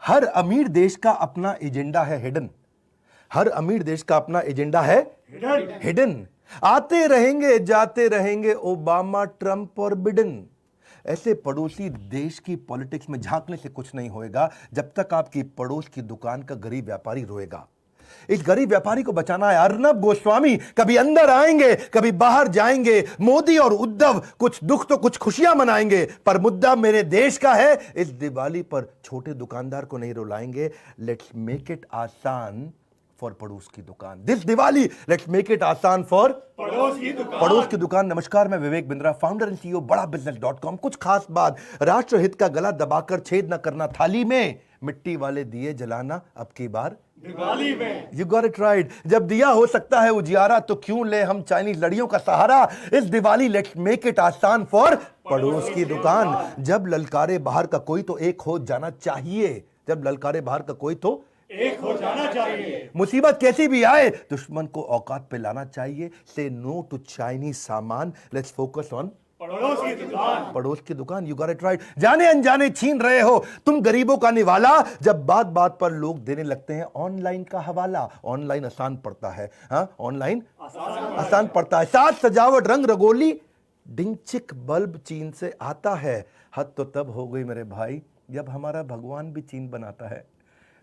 हर अमीर देश का अपना एजेंडा है हिडन। हर अमीर देश का अपना एजेंडा है हिडन। आते रहेंगे जाते रहेंगे ओबामा, ट्रंप और बिडेन। ऐसे पड़ोसी देश की पॉलिटिक्स में झांकने से कुछ नहीं होएगा जब तक आपकी पड़ोस की दुकान का गरीब व्यापारी रोएगा। इस गरीब व्यापारी को बचाना है। अर्नब गोस्वामी कभी अंदर आएंगे, कभी बाहर जाएंगे। मोदी और उद्धव कुछ दुख तो कुछ खुशियां मनाएंगे, पर मुद्दा मेरे देश का है। इस दिवाली पर छोटे दुकानदार को नहीं रुलाएंगे। लेट्स मेक इट आसान फॉर पड़ोस की दुकान। This Diwali let's make it आसान फॉर पड़ोस की दुकान। नमस्कार, मैं Vivek Bindra, founder and CEO बड़ा बिजनेस.com। कुछ खास बात, राष्ट्रहित का गला दबाकर छेद न करना थाली में, मिट्टी वाले दिए जलाना अब की बार दिवाली में। You got it right. जब दिया हो सकता है उजियारा तो क्यों ले हम चाइनीज लड़ियों का सहारा। इस दिवाली लेट्स मेक इट आसान फॉर पड़ोस की दुकान। जब ललकारे बाहर का कोई तो एक हो जाना चाहिए। जब ललकारे बाहर का कोई तो एक हो जाना चाहिए। मुसीबत कैसी भी आए दुश्मन को औकात पे लाना चाहिए। से नो टू चाइनीज सामान, लेट्स फोकस ऑन पड़ोस की दुकान। पड़ोस की दुकान, यू गॉट इट राइट। जाने अनजाने छीन रहे हो तुम गरीबों का निवाला, जब बात बात पर लोग देने लगते हैं ऑनलाइन का हवाला। ऑनलाइन आसान पड़ता है, हाँ ऑनलाइन आसान पड़ता है। साथ सजावट रंग रंगोली डिंचिक बल्ब चीन से आता है। हद तो तब हो गई मेरे भाई जब हमारा भगवान भी चीन बनाता है।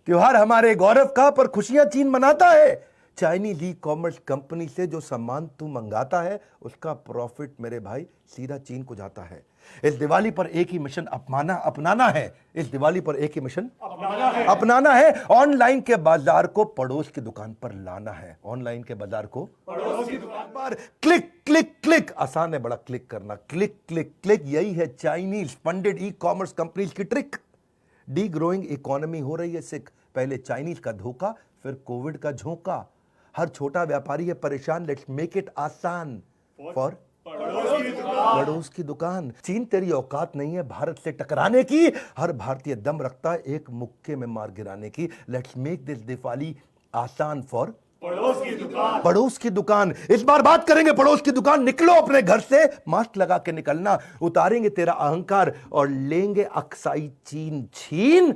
त्योहार हमारे गौरव का, पर खुशियां चीन मनाता है। चाइनीज ई कॉमर्स कंपनी से जो सामान तू मंगाता है उसका प्रॉफिट मेरे भाई सीधा चीन को जाता है। इस दिवाली पर एक ही मिशन अपनाना है। इस दिवाली पर एक ही मिशन अपनाना है। ऑनलाइन के बाजार को पड़ोस की दुकान पर लाना है। ऑनलाइन के बाजार को पड़ोस की दुकान पर क्लिक क्लिक क्लिक। आसान है बड़ा क्लिक करना, क्लिक क्लिक क्लिक। यही है Chinese funded e commerce companies की ट्रिक। डी ग्रोइंग इकोनॉमी हो रही है सिक। पहले चाइनीज का धोखा, फिर कोविड का झोंका। हर छोटा व्यापारी है परेशान। लेट्स मेक इट आसान फॉर पड़ोस की दुकान। चीन तेरी औकात नहीं है भारत से टकराने की। हर भारतीय दम रखता है एक मुक्के में मार गिराने की। लेट्स मेक दिस दिवाली आसान फॉर पड़ोस की दुकान। पड़ोस की दुकान। इस बार बात करेंगे पड़ोस की दुकान। निकलो अपने घर से, मास्क लगा के निकलना। उतारेंगे तेरा अहंकार और लेंगे अक्साई चीन छीन।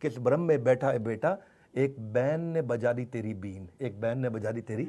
किस भ्रम में बैठा है बेटा, एक बैन ने बजा दी तेरी बीन। एक बैन ने बजा दी तेरी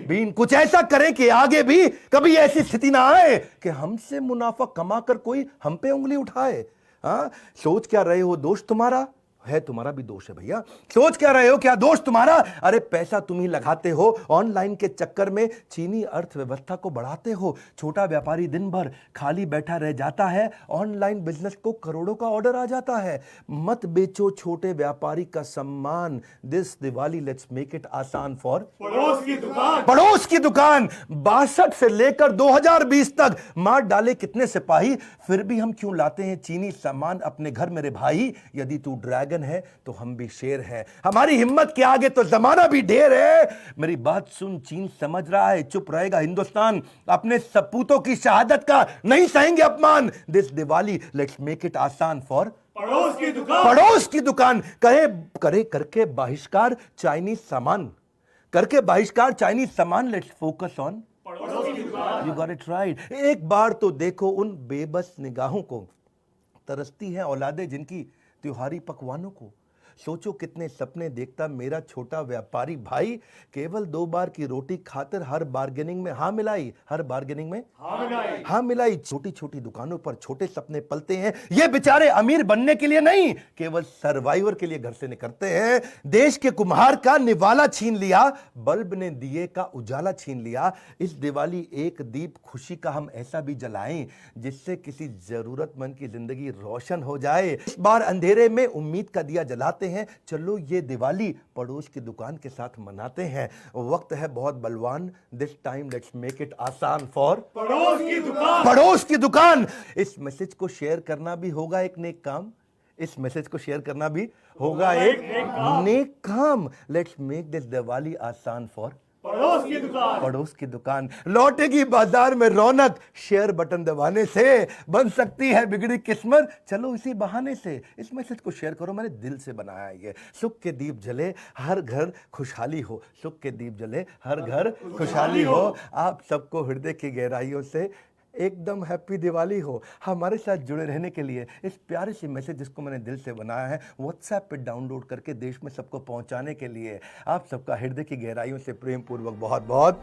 बीन। कुछ ऐसा करें कि आगे भी कभी ऐसी स्थिति ना आए कि हमसे मुनाफा कमाकर कोई हम पे उंगली उठाए। हाँ, सोच क्या रहे हो दोस्त तुम्हारा है, तुम्हारा भी दोष है भैया। सोच क्या रहे हो, क्या दोष तुम्हारा। अरे पैसा तुम ही लगाते हो ऑनलाइन के चक्कर में, चीनी अर्थव्यवस्था को बढ़ाते हो। छोटा व्यापारी दिन भर खाली बैठा रह जाता है, ऑनलाइन बिजनेस को करोड़ों का ऑर्डर आ जाता है। मत बेचो छोटे व्यापारी का सम्मान। This Diwali let's make it आसान फॉर पड़ोस की दुकान। पड़ोस की दुकान। 62 से लेकर 2020 तक मार डाले कितने सिपाही, फिर भी हम क्यों लाते हैं चीनी सामान अपने घर मेरे भाई। यदि तू ड्रैगन है तो हम भी शेर हैं। हमारी हिम्मत के आगे तो जमाना भी ढेर है। मेरी बात सुन, चीन समझ रहा है चुप रहेगा हिंदुस्तान। अपने सपूतों की शहादत का नहीं सहेंगे अपमान। This Diwali let's make it आसान फॉर पड़ोस की दुकान। पड़ोस की दुकान। करे करके बहिष्कार चाइनीज सामान, करके बहिष्कार चाइनीज सामान। लेट्स फोकस ऑन पड़ोस की दुकान। You got it right. एक बार तो देखो उन बेबस निगाहों को, तरसती है औलादे जिनकी त्योहारी पकवानों को। सोचो कितने सपने देखता मेरा छोटा व्यापारी भाई। केवल 2 बार की रोटी खाकर हर बार्गेनिंग में हाँ मिलाई, हर बार्गेनिंग में हाँ मिलाई। छोटी छोटी दुकानों पर छोटे सपने पलते हैं। ये बेचारे अमीर बनने के लिए नहीं, केवल सर्वाइवर के लिए घर से निकलते हैं। देश के कुम्हार का निवाला छीन लिया, बल्ब ने दिए का उजाला छीन लिया। इस दिवाली एक दीप खुशी का हम ऐसा भी जलाएं जिससे किसी जरूरतमंद की जिंदगी रोशन हो जाए। इस बार अंधेरे में उम्मीद का दिया जलाते हैं। चलो ये दिवाली पड़ोस की दुकान के साथ मनाते हैं। वक्त है बहुत बलवान। This time let's make it आसान फॉर पड़ोस की दुकान। पड़ोस की दुकान। इस मैसेज को शेयर करना भी होगा एक नेक काम। इस मैसेज को शेयर करना भी होगा एक नेक काम। लेट्स मेक दिस दिवाली आसान फॉर पड़ोस की दुकान। पड़ोस की दुकान। लौटेगी बाजार में रौनक, शेयर बटन दबाने से बन सकती है बिगड़ी किस्मत। चलो इसी बहाने से इस मैसेज को शेयर करो, मैंने दिल से बनाया है ये। सुख के दीप जले हर घर खुशहाली हो। सुख के दीप जले हर घर खुशहाली हो। आप सबको हृदय की गहराइयों से एकदम हैप्पी दिवाली हो। हमारे साथ जुड़े रहने के लिए इस प्यारे से मैसेज जिसको मैंने दिल से बनाया है व्हाट्सएप पे डाउनलोड करके देश में सबको पहुंचाने के लिए आप सबका हृदय की गहराइयों से प्रेम पूर्वक बहुत बहुत